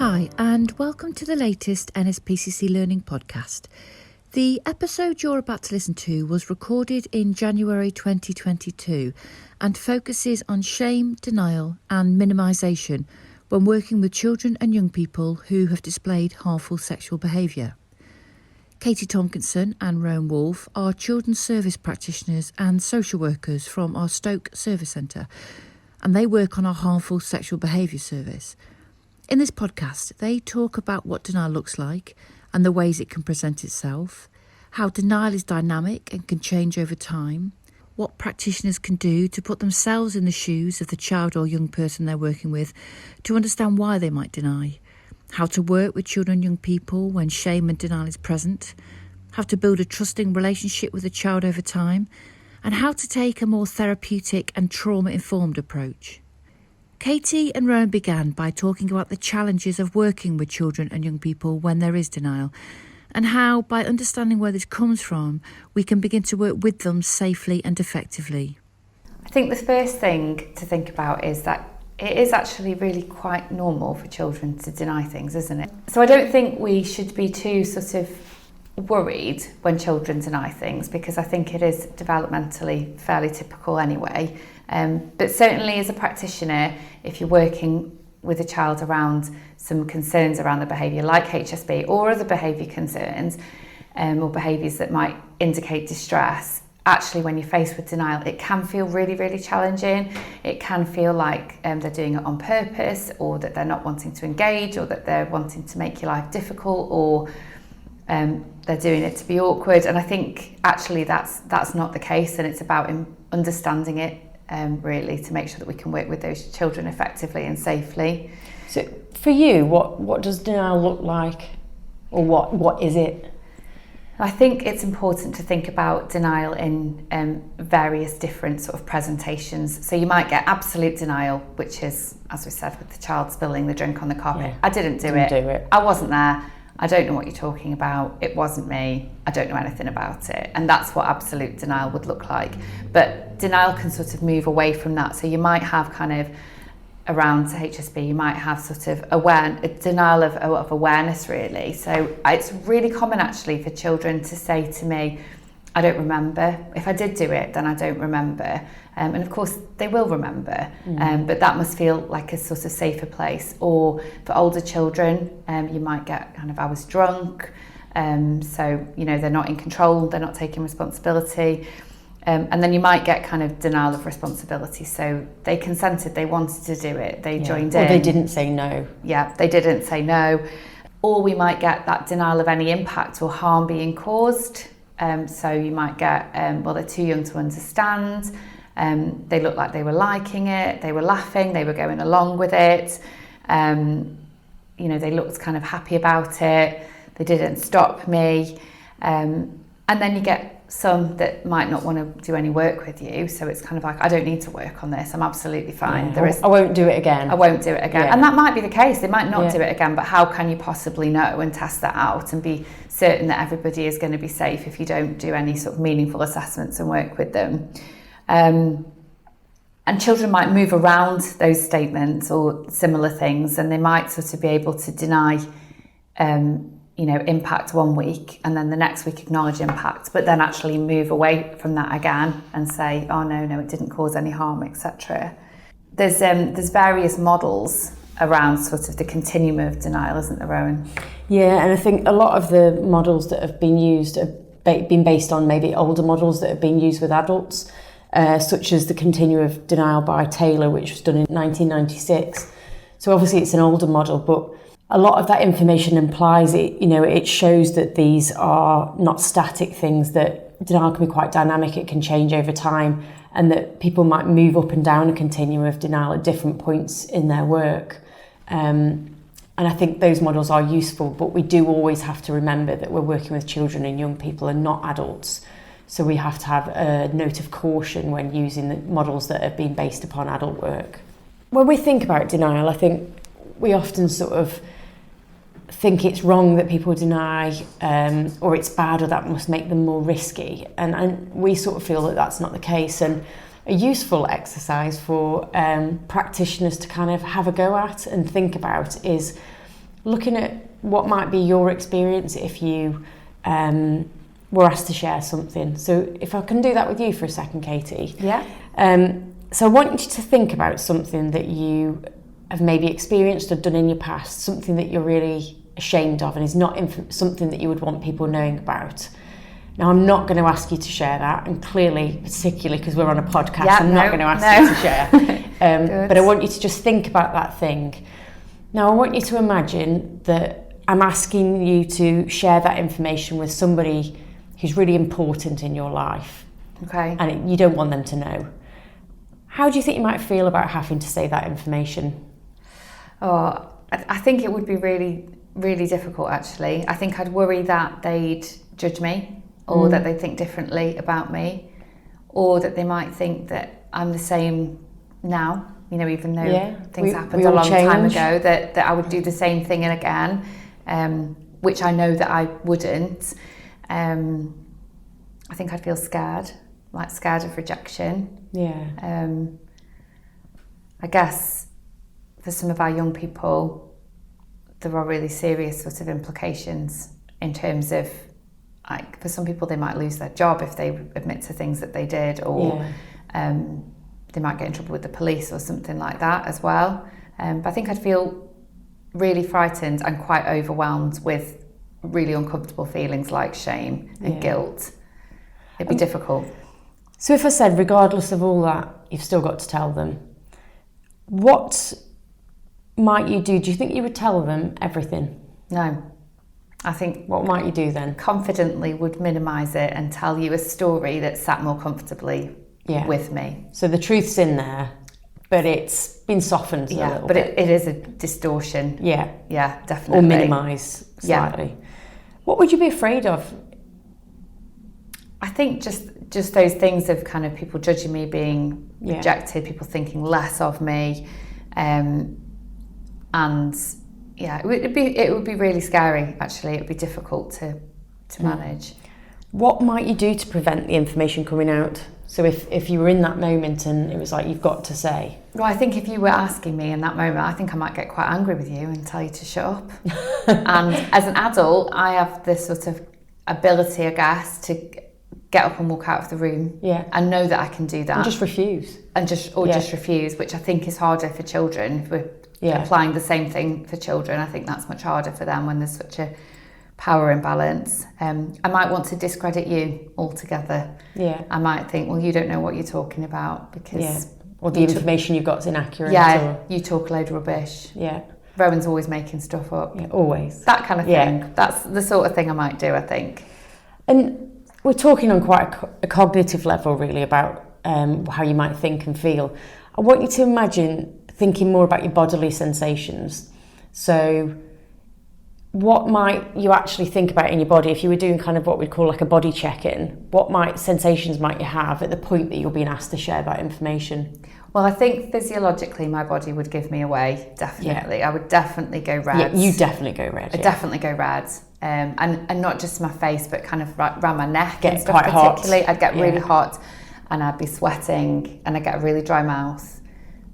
Hi, and welcome to the latest NSPCC Learning Podcast. The episode you're about to listen to was recorded in January 2022 and focuses on shame, denial and minimisation when working with children and young people who have displayed harmful sexual behaviour. Katy, Tomkinson and Rowan, Wolfe are children's service practitioners and social workers from our Stoke Service Centre, and they work on our harmful sexual behaviour service. In this podcast, they talk about what denial looks like and the ways it can present itself, how denial is dynamic and can change over time, what practitioners can do to put themselves in the shoes of the child or young person they're working with to understand why they might deny, how to work with children and young people when shame and denial is present, how to build a trusting relationship with a child over time, and how to take a more therapeutic and trauma-informed approach. Katy and Rowan began by talking about the challenges of working with children and young people when there is denial, and how, by understanding where this comes from, we can begin to work with them safely and effectively. I think the first thing to think about is that it is actually really quite normal for children to deny things, isn't it? So I don't think we should be too sort of worried when children deny things, because I think it is developmentally fairly typical anyway. But certainly as a practitioner, if you're working with a child around some concerns around the behaviour like HSB or other behaviour concerns or behaviours that might indicate distress, actually when you're faced with denial, it can feel really, really challenging. It can feel like they're doing it on purpose, or that they're not wanting to engage, or that they're wanting to make your life difficult, or they're doing it to be awkward. And I think actually that's not the case, and it's about understanding it really to make sure that we can work with those children effectively and safely. So for you, what does denial look like, or what is it? I think it's important to think about denial in various different sort of presentations. So you might get absolute denial, which is, as we said, with the child spilling the drink on the carpet. Yeah. I didn't do it. I wasn't there. I don't know what you're talking about. It wasn't me. I don't know anything about it. And that's what absolute denial would look like. But denial can sort of move away from that. So you might have kind of around HSB, you might have sort of a denial of awareness, really. So it's really common actually for children to say to me, I don't remember. If I did do it, then I don't remember. And of course they will remember, but that must feel like a sort of safer place. Or for older children, you might get kind of, I was drunk. So, you know, they're not in control, they're not taking responsibility. And then you might get kind of denial of responsibility. So they consented, they wanted to do it, they joined in. Or they didn't say no. Yeah, they didn't say no. Or we might get that denial of any impact or harm being caused. So you might get, well, they're too young to understand. They looked like they were liking it, they were laughing, they were going along with it. You know, they looked kind of happy about it. They didn't stop me. And then you get some that might not want to do any work with you. So it's kind of like, I don't need to work on this. I'm absolutely fine. Yeah, I won't do it again. I won't do it again. Yeah. And that might be the case. They might not do it again, but how can you possibly know and test that out and be certain that everybody is going to be safe if you don't do any sort of meaningful assessments and work with them? And children might move around those statements or similar things, and they might sort of be able to deny you know, impact one week, and then the next week acknowledge impact, but then actually move away from that again and say, oh no, it didn't cause any harm, etc. There's various models around sort of the continuum of denial, isn't there, Rowan? Yeah, and I think a lot of the models that have been used have been based on maybe older models that have been used with adults, such as the continuum of denial by Taylor, which was done in 1996. So obviously it's an older model, but a lot of that information implies it, you know, it shows that these are not static things, that denial can be quite dynamic, it can change over time, and that people might move up and down a continuum of denial at different points in their work. And I think those models are useful, but we do always have to remember that we're working with children and young people and not adults. So we have to have a note of caution when using the models that have been based upon adult work. When we think about denial, I think we often sort of think it's wrong that people deny, or it's bad, or that must make them more risky. And we sort of feel that that's not the case. And a useful exercise for practitioners to kind of have a go at and think about is looking at what might be your experience if you were asked to share something. So if I can do that with you for a second, Katy. Yeah. So I want you to think about something that you have maybe experienced or done in your past, something that you're really ashamed of and is not something that you would want people knowing about. Now, I'm not going to ask you to share that, and clearly, particularly because we're on a podcast, I'm not going to ask you to share. But I want you to just think about that thing. Now, I want you to imagine that I'm asking you to share that information with somebody who's really important in your life. Okay. And you don't want them to know. How do you think you might feel about having to say that information? Oh, I think it would be really, really difficult, actually. I think I'd worry that they'd judge me, or that they think differently about me, or that they might think that I'm the same now, you know, even though things happened a long time ago, that I would do the same thing again, which I know that I wouldn't. I think I'd feel scared of rejection. Yeah. I guess for some of our young people, there are really serious sort of implications in terms of, like, for some people they might lose their job if they admit to things that they did, or they might get in trouble with the police or something like that as well. But I think I'd feel really frightened and quite overwhelmed with really uncomfortable feelings like shame and guilt. It'd be difficult. So if I said, regardless of all that, you've still got to tell them, what might you do? Do you think you would tell them everything? No. I think... What might you do then? Confidently would minimise it and tell you a story that sat more comfortably with me. So the truth's in there, but it's been softened a little but bit. It is a distortion. Yeah. Yeah, definitely. Or minimise slightly. Yeah. What would you be afraid of? I think just those things of kind of people judging me, being rejected, people thinking less of me, and it would be really scary. Actually, it would be difficult to manage. What might you do to prevent the information coming out? So if you were in that moment and it was like, you've got to say. Well, I think if you were asking me in that moment, I think I might get quite angry with you and tell you to shut up. And as an adult, I have this sort of ability, I guess, to get up and walk out of the room and know that I can do that. And just refuse. Just refuse, which I think is harder for children. If we're applying the same thing for children, I think that's much harder for them when there's such a power imbalance. I might want to discredit you altogether. Yeah. I might think, well, you don't know what you're talking about because... Or the information you've got is inaccurate. You talk a load of rubbish. Yeah. Rowan's always making stuff up. Yeah, always. That kind of thing. That's the sort of thing I might do, I think. And we're talking on quite a cognitive level, really, about how you might think and feel. I want you to imagine thinking more about your bodily sensations. So what might you actually think about in your body if you were doing kind of what we'd call like a body check-in? What sensations might you have at the point that you're being asked to share that information? Well, I think physiologically my body would give me away, definitely. Yeah. I would definitely go red. Yeah, you definitely go red. I'd definitely go red. And not just my face, but kind of around my neck and stuff particularly. Hot. I'd get really hot and I'd be sweating and I'd get a really dry mouth.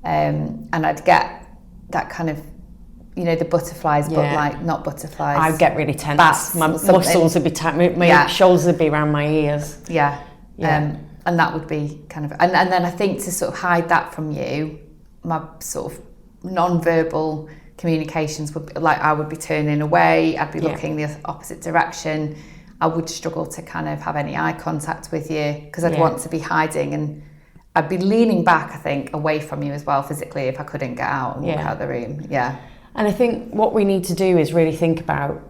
And I'd get that kind of, you know, the butterflies, but like not butterflies. I'd get really tense. My muscles would be tight. My shoulders would be around my ears. Yeah. And that would be kind of... And then I think to sort of hide that from you, my sort of non-verbal communications would be, like, I would be turning away, I'd be looking the opposite direction. I would struggle to kind of have any eye contact with you because I'd want to be hiding, and I'd be leaning back, I think, away from you as well physically if I couldn't get out and walk out of the room. Yeah. And I think what we need to do is really think about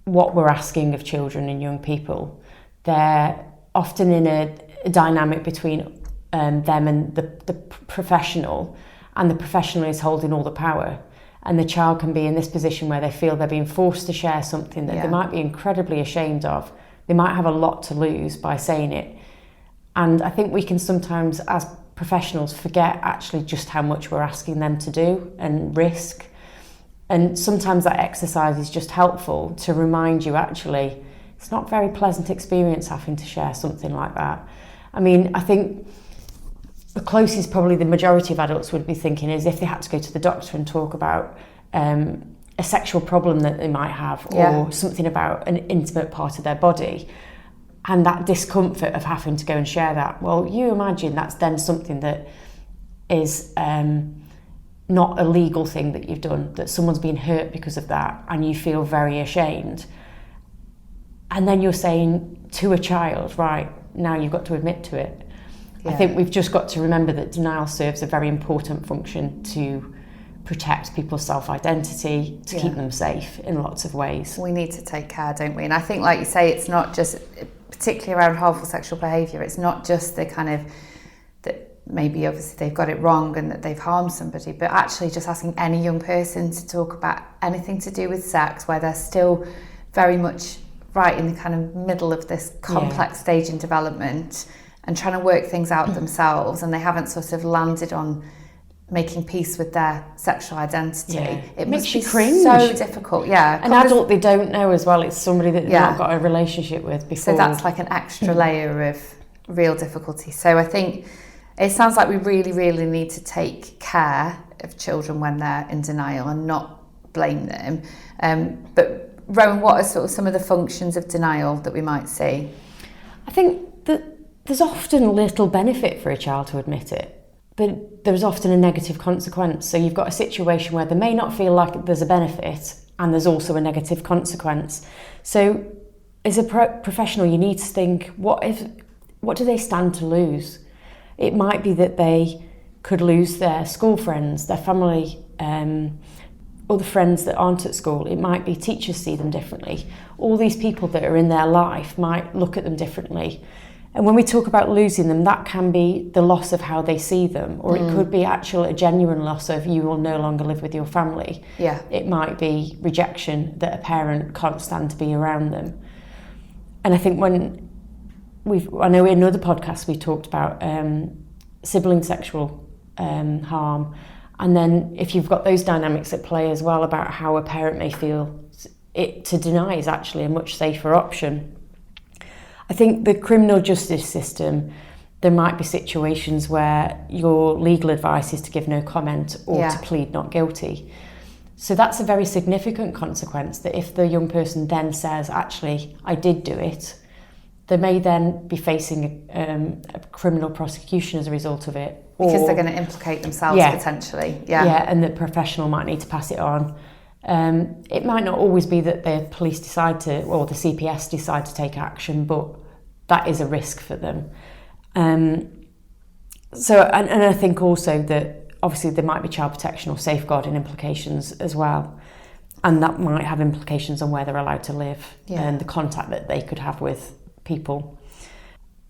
what we're asking of children and young people. They're often in a dynamic between them and the professional, and the professional is holding all the power. And the child can be in this position where they feel they're being forced to share something that they might be incredibly ashamed of. They might have a lot to lose by saying it. And I think we can sometimes, as professionals, forget actually just how much we're asking them to do and risk. And sometimes that exercise is just helpful to remind you, actually, it's not a very pleasant experience having to share something like that. I mean, I think the closest probably the majority of adults would be thinking is if they had to go to the doctor and talk about a sexual problem that they might have, or something about an intimate part of their body, and that discomfort of having to go and share that. Well, you imagine that's then something that is not a legal thing that you've done, that someone's been hurt because of that, and you feel very ashamed. And then you're saying to a child, right, now you've got to admit to it. I think we've just got to remember that denial serves a very important function to protect people's self-identity, to keep them safe in lots of ways. We need to take care, don't we? And I think, like you say, it's not just, particularly around harmful sexual behaviour, it's not just the kind of, that maybe obviously they've got it wrong and that they've harmed somebody, but actually just asking any young person to talk about anything to do with sex where they're still very much right in the kind of middle of this complex stage in development and trying to work things out themselves, and they haven't sort of landed on making peace with their sexual identity. It makes you cringe. So difficult. An adult they don't know as well. It's somebody that they've not got a relationship with before. So that's like an extra layer of real difficulty. So I think it sounds like we really, really need to take care of children when they're in denial and not blame them. But Rowan, what are sort of some of the functions of denial that we might see? I think that there's often little benefit for a child to admit it, but there's often a negative consequence. So you've got a situation where they may not feel like there's a benefit, and there's also a negative consequence. So as a professional, you need to think, what do they stand to lose? It might be that they could lose their school friends, their family, other friends that aren't at school. It might be teachers see them differently. All these people that are in their life might look at them differently. And when we talk about losing them, that can be the loss of how they see them, or it could be a genuine loss of you will no longer live with your family. It might be rejection, that a parent can't stand to be around them. And I think I know in other podcasts we talked about sibling sexual harm, and then if you've got those dynamics at play as well about how a parent may feel, it to deny is actually a much safer option. I think the criminal justice system, there might be situations where your legal advice is to give no comment or to plead not guilty. So that's a very significant consequence, that if the young person then says, actually, I did do it, they may then be facing a criminal prosecution as a result of it. Because they're going to implicate themselves potentially. And the professional might need to pass it on. It might not always be that the police decide to, or the CPS decide to take action, but that is a risk for them. So I think also that obviously there might be child protection or safeguarding implications as well, and that might have implications on where they're allowed to live and the contact that they could have with people.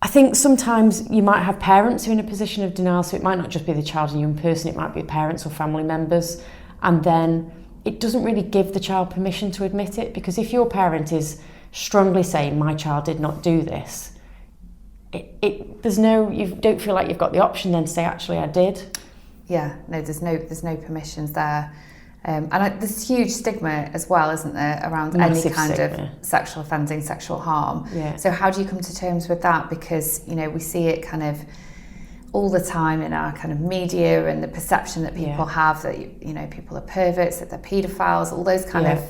I think sometimes you might have parents who are in a position of denial, so it might not just be the child and young person, it might be parents or family members, and then it doesn't really give the child permission to admit it, because if your parent is strongly saying, my child did not do this, you don't feel like you've got the option then to say, actually, I did. There's no permissions there. And there's huge stigma as well, isn't there, around any kind of sexual offending, sexual harm. So how do you come to terms with that? Because, we see it kind of all the time in our kind of media, and the perception that people have that, people are perverts, that they're paedophiles, all those kind of,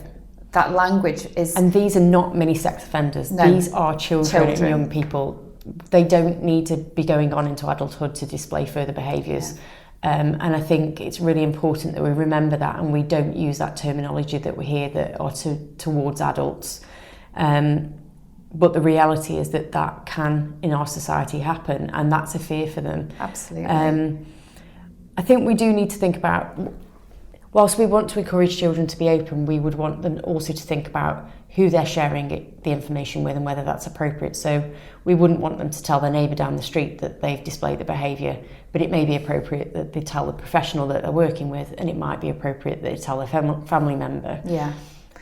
that language is... And these are not many sex offenders. No. These are children and young people. They don't need to be going on into adulthood to display further behaviours. And I think it's really important that we remember that, and we don't use that terminology that we hear that are towards adults. But the reality is that can in our society happen, and that's a fear for them. Absolutely. I think we do need to think about, whilst we want to encourage children to be open, we would want them also to think about who they're sharing the information with and whether that's appropriate. So we wouldn't want them to tell their neighbour down the street that they've displayed the behaviour, but it may be appropriate that they tell the professional that they're working with, and it might be appropriate that they tell their family member.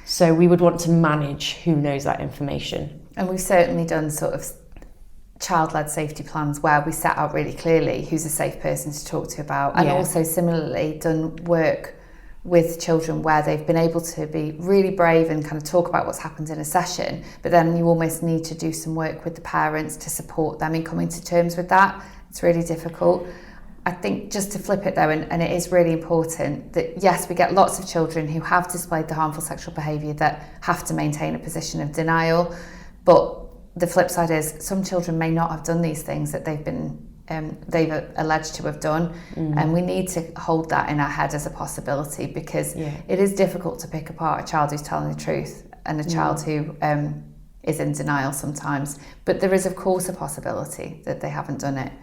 So we would want to manage who knows that information. And we've certainly done sort of child-led safety plans where we set out really clearly who's a safe person to talk to about, and also similarly done work with children where they've been able to be really brave and kind of talk about what's happened in a session, but then you almost need to do some work with the parents to support them in coming to terms with that. It's really difficult. I think just to flip it though, and it is really important that yes, we get lots of children who have displayed the harmful sexual behaviour that have to maintain a position of denial, but the flip side is some children may not have done these things that they've alleged to have done, and we need to hold that in our head as a possibility, because it is difficult to pick apart a child who's telling the truth and a child who is in denial sometimes, but there is of course a possibility that they haven't done it.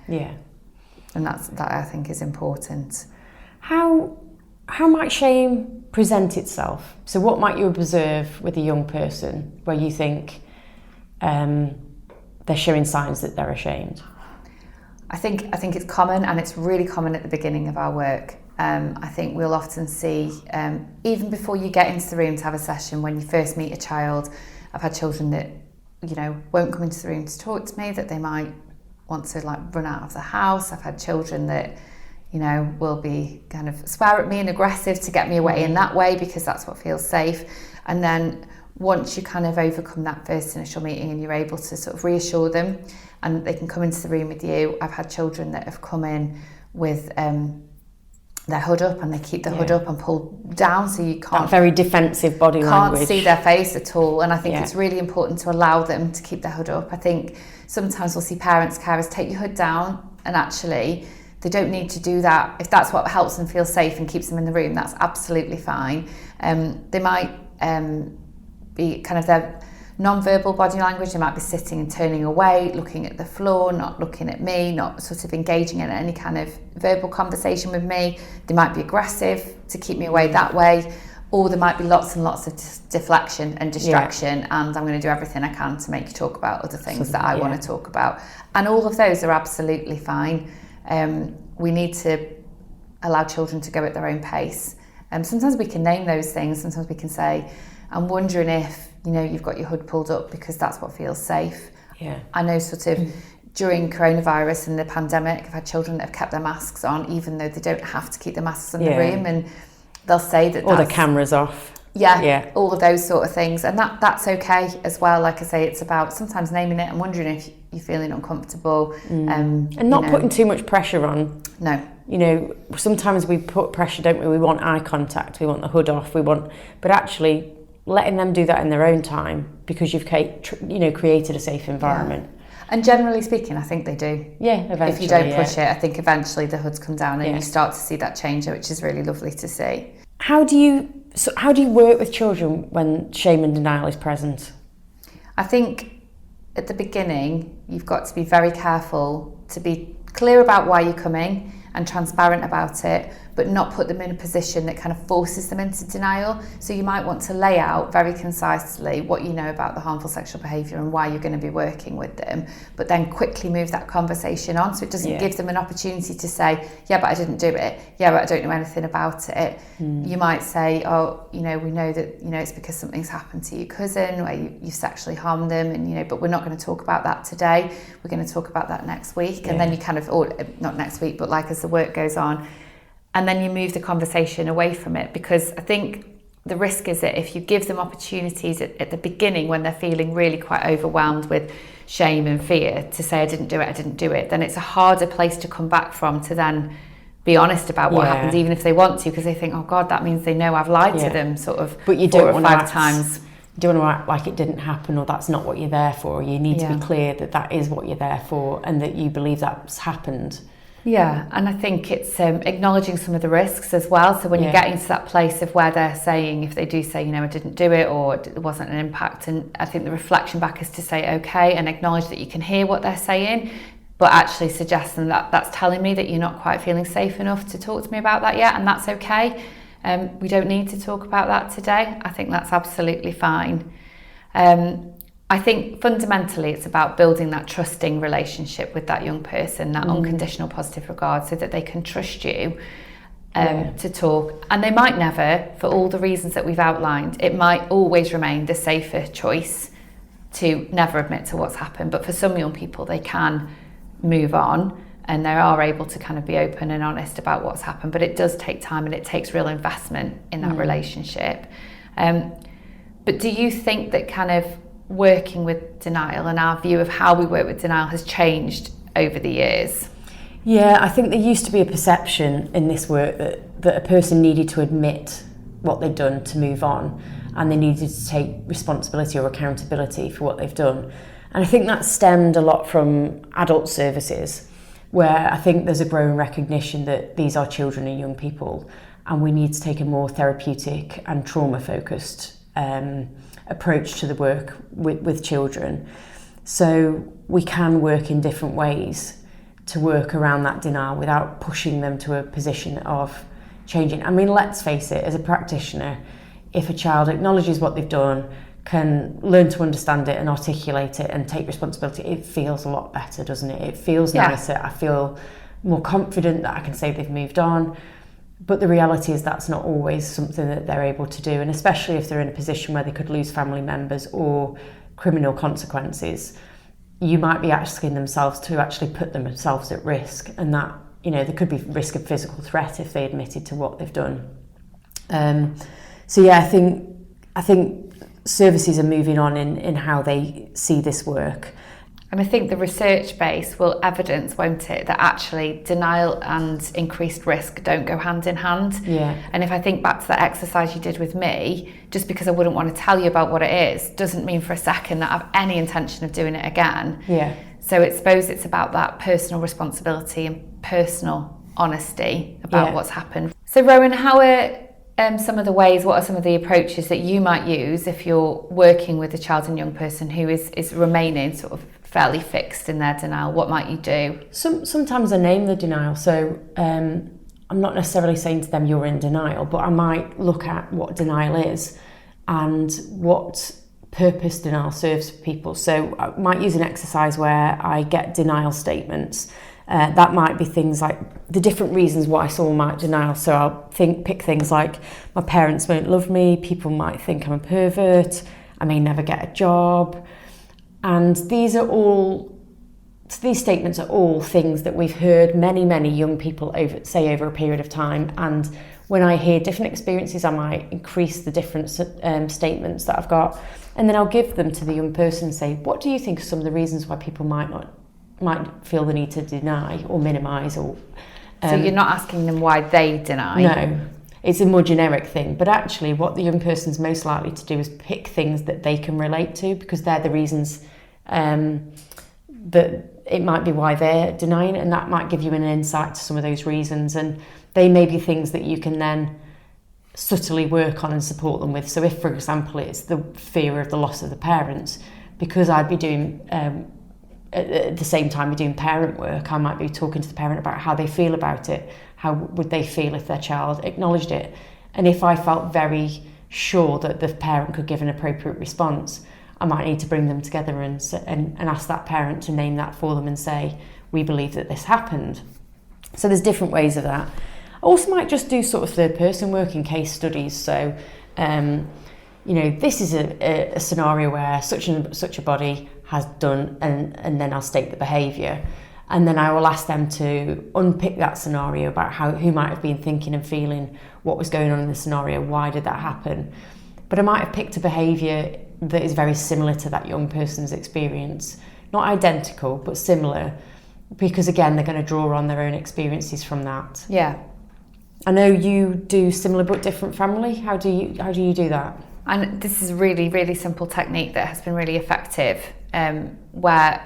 And that I think is important. How might shame present itself? So what might you observe with a young person where you think they're showing signs that they're ashamed? I think it's common, and it's really common at the beginning of our work. I think we'll often see, even before you get into the room to have a session, when you first meet a child, I've had children that, won't come into the room to talk to me, that they might want to run out of the house. I've had children that, will be kind of swear at me and aggressive to get me away in that way, because that's what feels safe. And then once you kind of overcome that first initial meeting and you're able to sort of reassure them and they can come into the room with you. I've had children that have come in with their hood up, and they keep the hood up and pull down, so you can't... That very defensive body language. Can't see their face at all. And I think it's really important to allow them to keep their hood up. I think sometimes we'll see parents, carers, take your hood down, and actually they don't need to do that. If that's what helps them feel safe and keeps them in the room, that's absolutely fine. They might be kind of their non-verbal body language. They might be sitting and turning away, looking at the floor, not looking at me, not sort of engaging in any kind of verbal conversation with me. They might be aggressive to keep me away that way, or there might be lots and lots of deflection and distraction, and I'm going to do everything I can to make you talk about other things that I want to talk about. And all of those are absolutely fine. We need to allow children to go at their own pace. Sometimes we can name those things. Sometimes we can say, I'm wondering if, you've got your hood pulled up because that's what feels safe. I know sort of during coronavirus and the pandemic, I've had children that have kept their masks on, even though they don't have to keep their masks in the room, and they'll say that or the camera's off. All of those sort of things, and that's okay as well. Like I say, it's about sometimes naming it and wondering if you're feeling uncomfortable, and not putting too much pressure on. No, sometimes we put pressure, don't we? We want eye contact, we want the hood off, but actually letting them do that in their own time, because you've created a safe environment. And generally speaking, I think they do. Eventually. If you don't push it, I think eventually the hoods come down and you start to see that change, which is really lovely to see. How do you work with children when shame and denial is present? I think at the beginning, you've got to be very careful to be clear about why you're coming and transparent about it, but not put them in a position that kind of forces them into denial. So you might want to lay out very concisely what you know about the harmful sexual behaviour and why you're going to be working with them, but then quickly move that conversation on, so it doesn't give them an opportunity to say, yeah, but I didn't do it. Yeah, but I don't know anything about it. You might say, oh, we know that, it's because something's happened to your cousin where you've sexually harmed them, and, but we're not going to talk about that today. We're going to talk about that next week. And then you kind of, or not next week, but like as the work goes on, and then you move the conversation away from it, because I think the risk is that if you give them opportunities at the beginning when they're feeling really quite overwhelmed with shame and fear to say, I didn't do it, then it's a harder place to come back from to then be honest about what happened, even if they want to, because they think, oh God, that means they know I've lied to them sort of but you 4 don't or 5 times. You don't want to act like it didn't happen, or that's not what you're there for. You need to be clear that that is what you're there for, and that you believe that's happened. Yeah, and I think it's acknowledging some of the risks as well. So when you get into that place of where they're saying, if they do say, I didn't do it, or it wasn't an impact, and I think the reflection back is to say, okay, and acknowledge that you can hear what they're saying, but actually suggest them that that's telling me that you're not quite feeling safe enough to talk to me about that yet, and that's okay. We don't need to talk about that today. I think that's absolutely fine. I think fundamentally it's about building that trusting relationship with that young person, that unconditional positive regard, so that they can trust you to talk. And they might never, for all the reasons that we've outlined, it might always remain the safer choice to never admit to what's happened. But for some young people, they can move on and they are able to kind of be open and honest about what's happened. But it does take time, and it takes real investment in that relationship. But do you think that kind of working with denial and our view of how we work with denial has changed over the years? Yeah, I think there used to be a perception in this work that a person needed to admit what they'd done to move on, and they needed to take responsibility or accountability for what they've done. And I think that stemmed a lot from adult services, where I think there's a growing recognition that these are children and young people, and we need to take a more therapeutic and trauma-focused approach to the work with children. So we can work in different ways to work around that denial without pushing them to a position of changing. I mean, let's face it, as a practitioner, if a child acknowledges what they've done, can learn to understand it and articulate it and take responsibility, it feels a lot better, doesn't it? It feels nicer. I feel more confident that I can say they've moved on. But the reality is that's not always something that they're able to do, and especially if they're in a position where they could lose family members or criminal consequences, you might be asking themselves to actually put themselves at risk, and that, you know, there could be risk of physical threat if they admitted to what they've done. So yeah, I think services are moving on in how they see this work. And I think the research base will evidence, won't it, that actually denial and increased risk don't go hand in hand. Yeah. And if I think back to that exercise you did with me, just because I wouldn't want to tell you about what it is, doesn't mean for a second that I have any intention of doing it again. Yeah. So I suppose it's about that personal responsibility and personal honesty about what's happened. So Rowan, how are some of the ways, what are some of the approaches that you might use if you're working with a child and young person who is remaining sort of fairly fixed in their denial? What might you do? Sometimes I name the denial, so I'm not necessarily saying to them you're in denial, but I might look at what denial is and what purpose denial serves for people. So I might use an exercise where I get denial statements. That might be things like the different reasons why someone might denial. So I'll pick things like my parents won't love me, people might think I'm a pervert, I may never get a job. And these statements are all things that we've heard many young people say over a period of time. And when I hear different experiences, I might increase the different statements that I've got. And then I'll give them to the young person and say, what do you think are some of the reasons why people might feel the need to deny or minimise? Or so you're not asking them why they deny? No, it's a more generic thing. But actually what the young person's most likely to do is pick things that they can relate to, because they're the reasons that it might be why they're denying it, and that might give you an insight to some of those reasons, and they may be things that you can then subtly work on and support them with. So if, for example, it's the fear of the loss of the parents, because I'd be doing at the same time we're doing parent work, I might be talking to the parent about how they feel about it, how would they feel if their child acknowledged it, and if I felt very sure that the parent could give an appropriate response, I might need to bring them together and ask that parent to name that for them and say, we believe that this happened. So there's different ways of that. I also might just do sort of third person work in case studies. So, this is a scenario where such a body has done, and then I'll state the behaviour. And then I will ask them to unpick that scenario about who might have been thinking and feeling, what was going on in the scenario, why did that happen. But I might have picked a behaviour that is very similar to that young person's experience. Not identical, but similar, because again, they're going to draw on their own experiences from that. Yeah. I know you do similar but different family. How do you do that? And this is a really, really simple technique that has been really effective, where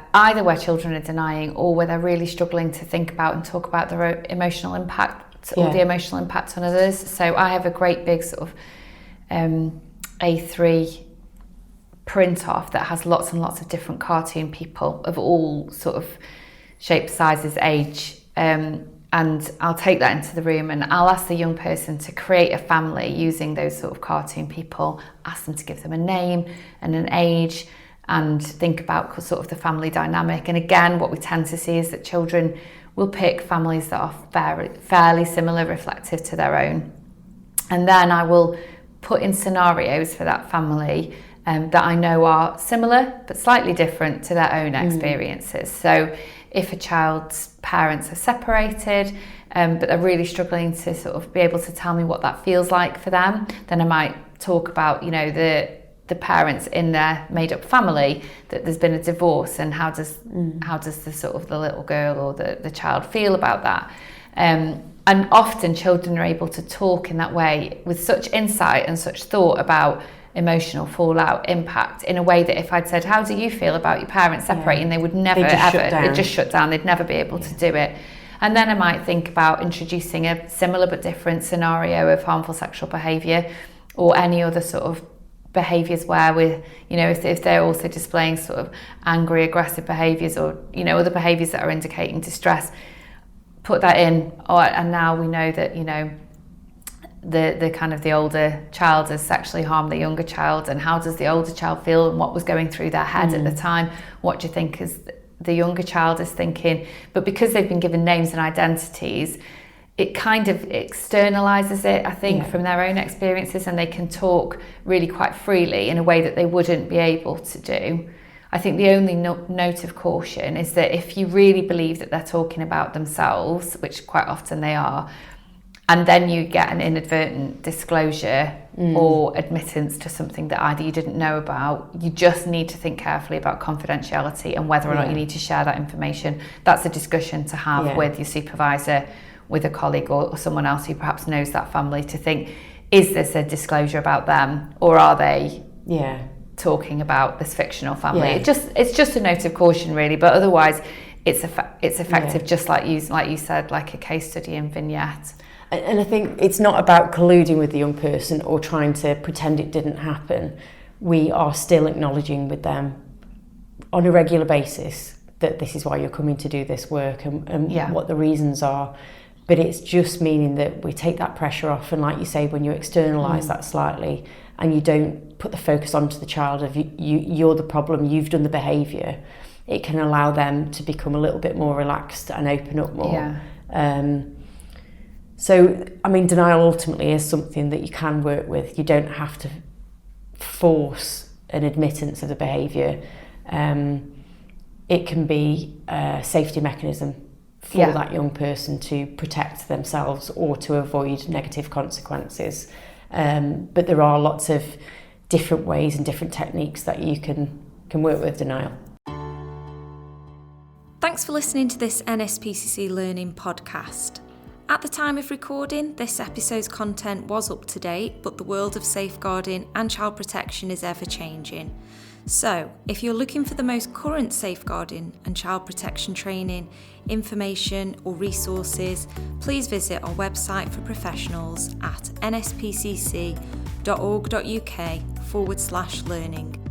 children are denying or where they're really struggling to think about and talk about their own emotional impact or the emotional impact on others. So I have a great big sort of A3 print off that has lots and lots of different cartoon people of all sort of shapes, sizes, age, and I'll take that into the room and I'll ask the young person to create a family using those sort of cartoon people, ask them to give them a name and an age and think about sort of the family dynamic. And again, what we tend to see is that children will pick families that are fairly similar, reflective to their own. And then I will put in scenarios for that family that I know are similar but slightly different to their own experiences. So if a child's parents are separated but they're really struggling to sort of be able to tell me what that feels like for them, then I might talk about, the the parents in their made-up family that there's been a divorce, and how does the sort of the little girl or the child feel about that? And often children are able to talk in that way with such insight and such thought about emotional fallout impact, in a way that if I'd said, how do you feel about your parents separating, they would never they'd just shut down, they'd never be able to do it. And then I might think about introducing a similar but different scenario of harmful sexual behaviour, or any other sort of behaviours where we're, if they're also displaying sort of angry, aggressive behaviours, or, other behaviours that are indicating distress, put that in. And now we know that, the kind of the older child has sexually harmed the younger child, and how does the older child feel, and what was going through their head at the time? What do you think is the younger child is thinking? But because they've been given names and identities, it kind of externalizes it, I think, from their own experiences, and they can talk really quite freely in a way that they wouldn't be able to do. I think the only note of caution is that if you really believe that they're talking about themselves, which quite often they are, and then you get an inadvertent disclosure or admittance to something that either you didn't know about, you just need to think carefully about confidentiality and whether or not you need to share that information. That's a discussion to have with your supervisor, with a colleague, or someone else who perhaps knows that family, to think, is this a disclosure about them, or are they talking about this fictional family? It's just a note of caution, really, but otherwise it's effective, just like you said, like a case study and vignette. And I think it's not about colluding with the young person or trying to pretend it didn't happen. We are still acknowledging with them on a regular basis that this is why you're coming to do this work, and what the reasons are. But it's just meaning that we take that pressure off, and like you say, when you externalise that slightly and you don't put the focus onto the child of you're the problem, you've done the behaviour, it can allow them to become a little bit more relaxed and open up more. So, I mean, denial ultimately is something that you can work with. You don't have to force an admittance of the behaviour. It can be a safety mechanism for that young person to protect themselves or to avoid negative consequences. But there are lots of different ways and different techniques that you can work with denial. Thanks for listening to this NSPCC Learning Podcast. At the time of recording, this episode's content was up to date, but the world of safeguarding and child protection is ever changing. So, if you're looking for the most current safeguarding and child protection training, information or resources, please visit our website for professionals at nspcc.org.uk/learning.